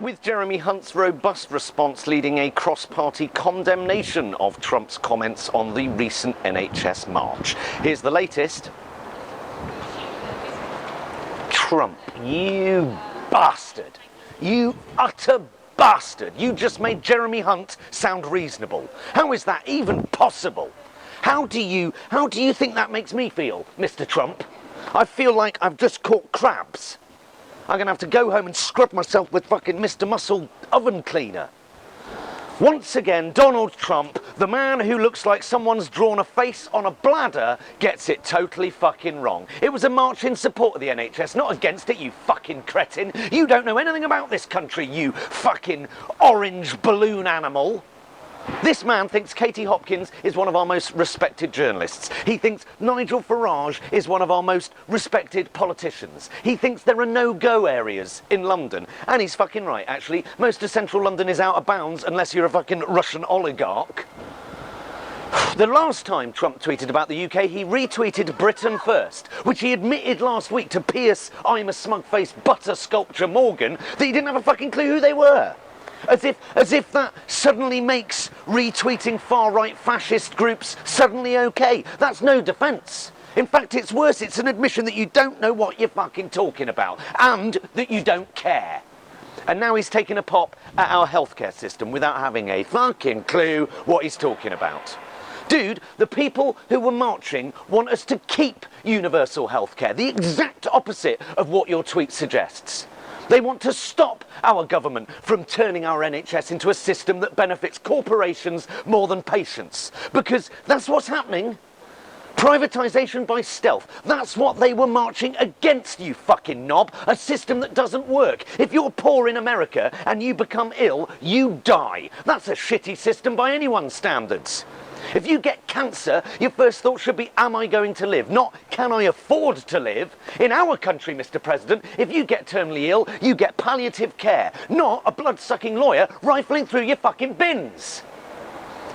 with Jeremy Hunt's robust response leading a cross-party condemnation of Trump's comments on the recent NHS march. Here's the latest. Trump, you bastard. You utter bastard. You just made Jeremy Hunt sound reasonable. How is that even possible? How do you think that makes me feel, Mr. Trump? I feel like I've just caught crabs. I'm going to have to go home and scrub myself with fucking Mr. Muscle oven cleaner. Once again, Donald Trump, the man who looks like someone's drawn a face on a bladder, gets it totally fucking wrong. It was a march in support of the NHS, not against it, you fucking cretin. You don't know anything about this country, you fucking orange balloon animal. This man thinks Katie Hopkins is one of our most respected journalists. He thinks Nigel Farage is one of our most respected politicians. He thinks there are no-go areas in London. And he's fucking right, actually. Most of central London is out of bounds unless you're a fucking Russian oligarch. The last time Trump tweeted about the UK, he retweeted Britain First, which he admitted last week to Pierce I'm a smug-faced butter sculpture Morgan that he didn't have a fucking clue who they were. As if that suddenly makes retweeting far-right fascist groups suddenly okay. That's no defence. In fact, it's worse. It's an admission that you don't know what you're fucking talking about and that you don't care. And now he's taking a pop at our healthcare system without having a fucking clue what he's talking about. Dude, the people who were marching want us to keep universal healthcare, the exact opposite of what your tweet suggests. They want to stop our government from turning our NHS into a system that benefits corporations more than patients. Because that's what's happening. Privatisation by stealth. That's what they were marching against, you fucking knob. A system that doesn't work. If you're poor in America and you become ill, you die. That's a shitty system by anyone's standards. If you get cancer, your first thought should be, am I going to live? Not, can I afford to live? In our country, Mr. President, if you get terminally ill, you get palliative care. Not a blood-sucking lawyer rifling through your fucking bins.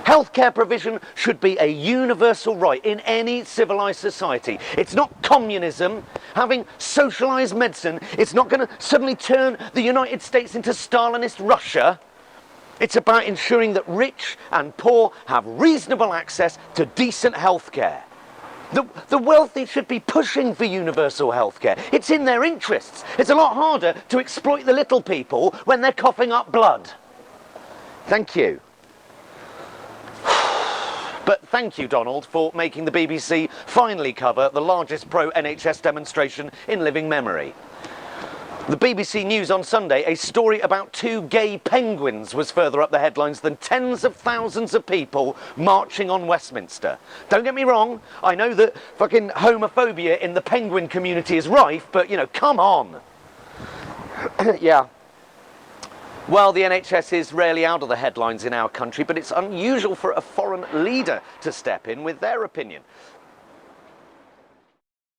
Healthcare provision should be a universal right in any civilised society. It's not communism. Having socialised medicine, it's not going to suddenly turn the United States into Stalinist Russia. It's about ensuring that rich and poor have reasonable access to decent healthcare. The wealthy should be pushing for universal healthcare. It's in their interests. It's a lot harder to exploit the little people when they're coughing up blood. Thank you. But thank you, Donald, for making the BBC finally cover the largest pro-NHS demonstration in living memory. The BBC News on Sunday, a story about 2 gay penguins was further up the headlines than tens of thousands of people marching on Westminster. Don't get me wrong, I know that fucking homophobia in the penguin community is rife, but, you know, come on. Yeah. Well, the NHS is rarely out of the headlines in our country, but it's unusual for a foreign leader to step in with their opinion.